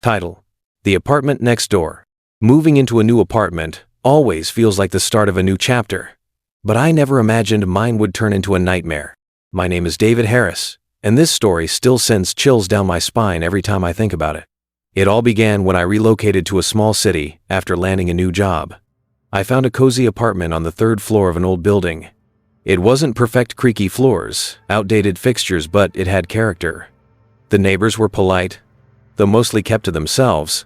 Title: The Apartment Next Door. Moving into a new apartment always feels like the start of a new chapter. But I never imagined mine would turn into a nightmare. My name is David Harris, and this story still sends chills down my spine every time I think about it. It all began when I relocated to a small city after landing a new job. I found a cozy apartment on the third floor of an old building. It wasn't perfect creaky floors, outdated fixtures, but it had character. The neighbors were polite, though mostly kept to themselves.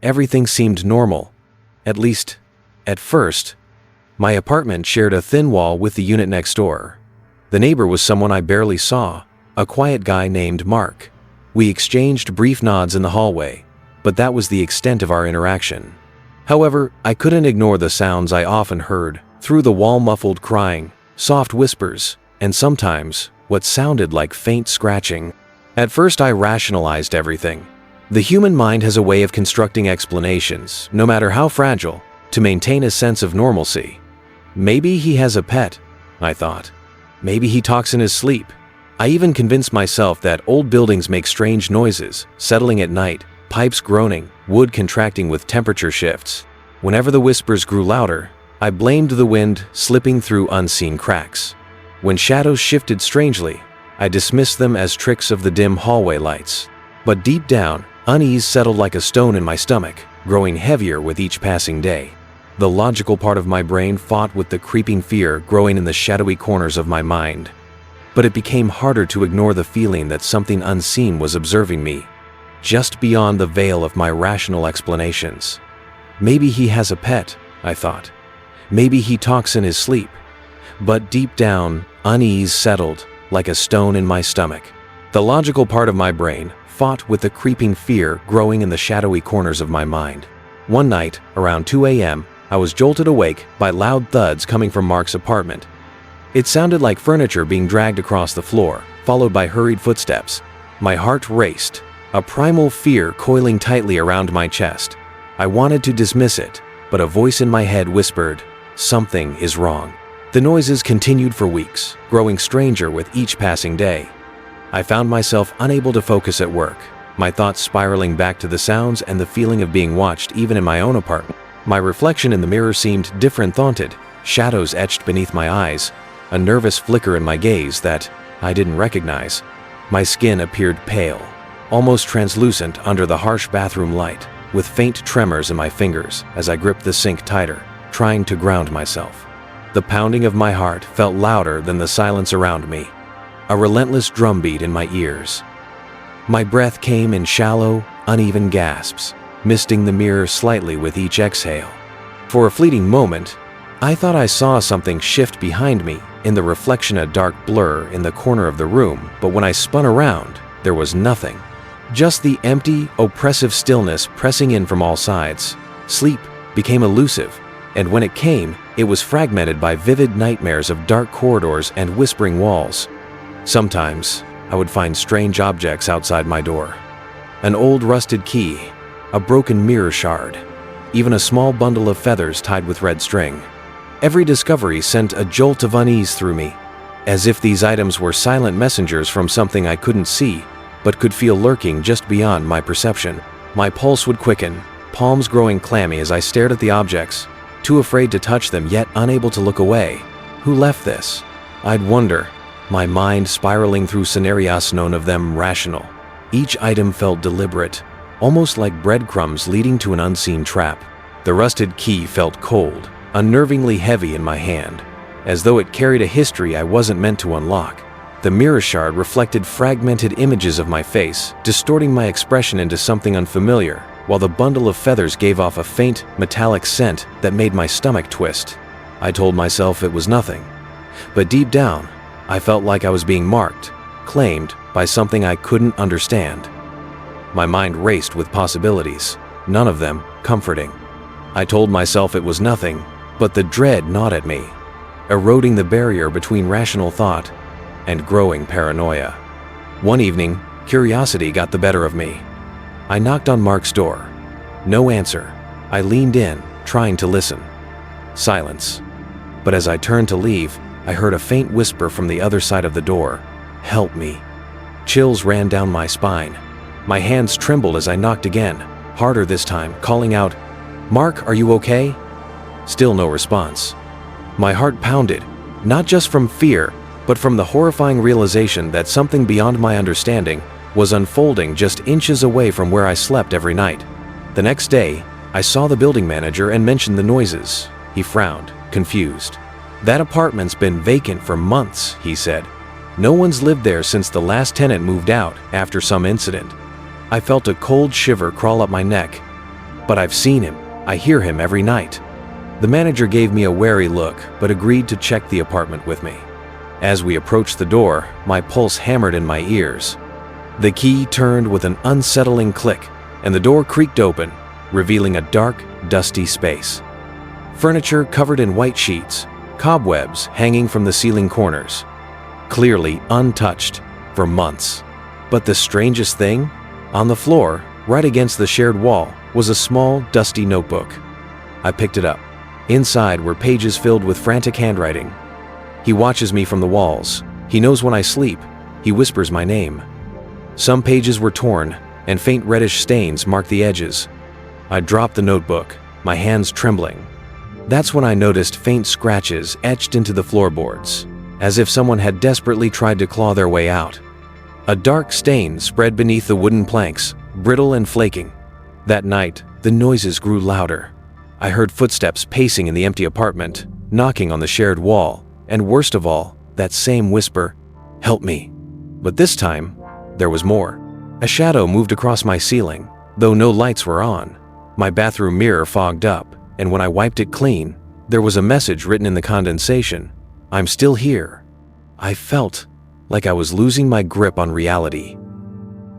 Everything seemed normal, at least at first. My apartment shared a thin wall with the unit next door. The neighbor was someone I barely saw, a quiet guy named Mark. We exchanged brief nods in the hallway, but that was the extent of our interaction. However, I couldn't ignore the sounds I often heard through the wall: muffled crying, soft whispers, and sometimes what sounded like faint scratching. At first I rationalized everything. The human mind has a way of constructing explanations, no matter how fragile, to maintain a sense of normalcy. Maybe he has a pet, I thought. Maybe he talks in his sleep. I even convinced myself that old buildings make strange noises, settling at night, pipes groaning, wood contracting with temperature shifts. Whenever the whispers grew louder, I blamed the wind slipping through unseen cracks. When shadows shifted strangely, I dismissed them as tricks of the dim hallway lights. But deep down, unease settled like a stone in my stomach, growing heavier with each passing day. The logical part of my brain fought with the creeping fear growing in the shadowy corners of my mind. But it became harder to ignore the feeling that something unseen was observing me, just beyond the veil of my rational explanations. Maybe he has a pet, I thought. Maybe he talks in his sleep. But deep down, unease settled like a stone in my stomach. The logical part of my brain fought with the creeping fear growing in the shadowy corners of my mind. One night, around 2 a.m., I was jolted awake by loud thuds coming from Mark's apartment. It sounded like furniture being dragged across the floor, followed by hurried footsteps. My heart raced, a primal fear coiling tightly around my chest. I wanted to dismiss it, but a voice in my head whispered, "Something is wrong." The noises continued for weeks, growing stranger with each passing day. I found myself unable to focus at work, my thoughts spiraling back to the sounds and the feeling of being watched even in my own apartment. My reflection in the mirror seemed different, haunted, shadows etched beneath my eyes, a nervous flicker in my gaze that I didn't recognize. My skin appeared pale, almost translucent under the harsh bathroom light, with faint tremors in my fingers as I gripped the sink tighter, trying to ground myself. The pounding of my heart felt louder than the silence around me, a relentless drumbeat in my ears. My breath came in shallow, uneven gasps, misting the mirror slightly with each exhale. For a fleeting moment, I thought I saw something shift behind me, in the reflection a dark blur in the corner of the room, but when I spun around, there was nothing. Just the empty, oppressive stillness pressing in from all sides. Sleep became elusive, and when it came, it was fragmented by vivid nightmares of dark corridors and whispering walls. Sometimes, I would find strange objects outside my door. An old rusted key, a broken mirror shard, even a small bundle of feathers tied with red string. Every discovery sent a jolt of unease through me, as if these items were silent messengers from something I couldn't see, but could feel lurking just beyond my perception. My pulse would quicken, palms growing clammy as I stared at the objects, too afraid to touch them yet unable to look away. Who left this? I'd wonder, my mind spiraling through scenarios, none of them rational. Each item felt deliberate, almost like breadcrumbs leading to an unseen trap. The rusted key felt cold, unnervingly heavy in my hand, as though it carried a history I wasn't meant to unlock. The mirror shard reflected fragmented images of my face, distorting my expression into something unfamiliar, while the bundle of feathers gave off a faint, metallic scent that made my stomach twist. I told myself it was nothing, but deep down, I felt like I was being marked, claimed by something I couldn't understand. My mind raced with possibilities, none of them comforting. I told myself it was nothing, but the dread gnawed at me, eroding the barrier between rational thought and growing paranoia. One evening, curiosity got the better of me. I knocked on Mark's door. No answer. I leaned in, trying to listen. Silence. But as I turned to leave, I heard a faint whisper from the other side of the door. "Help me." Chills ran down my spine. My hands trembled as I knocked again, harder this time, calling out, "Mark, are you okay?" Still no response. My heart pounded, not just from fear, but from the horrifying realization that something beyond my understanding was unfolding just inches away from where I slept every night. The next day, I saw the building manager and mentioned the noises. He frowned, confused. "That apartment's been vacant for months," he said. "No one's lived there since the last tenant moved out after some incident." I felt a cold shiver crawl up my neck. "But I've seen him. I hear him every night." The manager gave me a wary look, but agreed to check the apartment with me. As we approached the door, my pulse hammered in my ears. The key turned with an unsettling click, and the door creaked open, revealing a dark, dusty space. Furniture covered in white sheets, cobwebs hanging from the ceiling corners. Clearly untouched for months. But the strangest thing? On the floor, right against the shared wall, was a small, dusty notebook. I picked it up. Inside were pages filled with frantic handwriting. "He watches me from the walls. He knows when I sleep. He whispers my name." Some pages were torn, and faint reddish stains marked the edges. I dropped the notebook, my hands trembling. That's when I noticed faint scratches etched into the floorboards, as if someone had desperately tried to claw their way out. A dark stain spread beneath the wooden planks, brittle and flaking. That night, the noises grew louder. I heard footsteps pacing in the empty apartment, knocking on the shared wall, and worst of all, that same whisper, "Help me." But this time, there was more. A shadow moved across my ceiling, though no lights were on. My bathroom mirror fogged up, and when I wiped it clean, there was a message written in the condensation. "I'm still here." I felt like I was losing my grip on reality.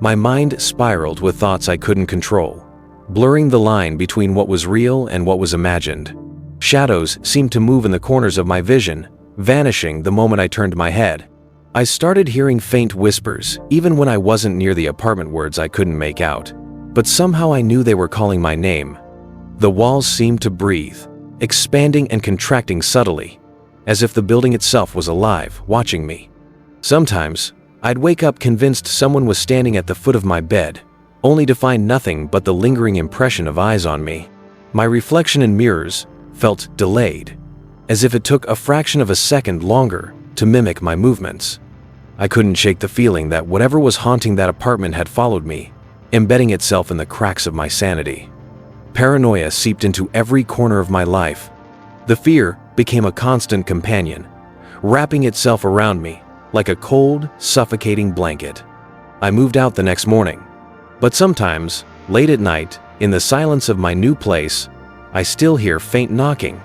My mind spiraled with thoughts I couldn't control, blurring the line between what was real and what was imagined. Shadows seemed to move in the corners of my vision, vanishing the moment I turned my head. I started hearing faint whispers, even when I wasn't near the apartment. Words I couldn't make out, but somehow I knew they were calling my name. The walls seemed to breathe, expanding and contracting subtly, as if the building itself was alive, watching me. Sometimes, I'd wake up convinced someone was standing at the foot of my bed, only to find nothing but the lingering impression of eyes on me. My reflection in mirrors felt delayed, as if it took a fraction of a second longer to mimic my movements. I couldn't shake the feeling that whatever was haunting that apartment had followed me, embedding itself in the cracks of my sanity. Paranoia seeped into every corner of my life. The fear became a constant companion, wrapping itself around me like a cold, suffocating blanket. I moved out the next morning, but sometimes, late at night, in the silence of my new place, I still hear faint knocking.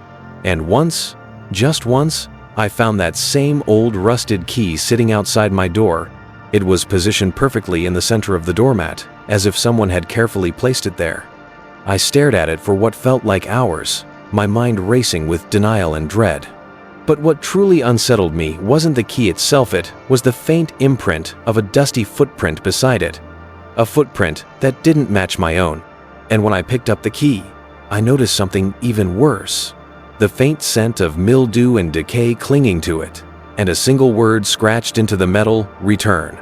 And once, just once, I found that same old rusted key sitting outside my door. It was positioned perfectly in the center of the doormat, as if someone had carefully placed it there. I stared at it for what felt like hours, my mind racing with denial and dread. But what truly unsettled me wasn't the key itself, it was the faint imprint of a dusty footprint beside it. A footprint that didn't match my own. And when I picked up the key, I noticed something even worse. The faint scent of mildew and decay clinging to it, and a single word scratched into the metal, "Return."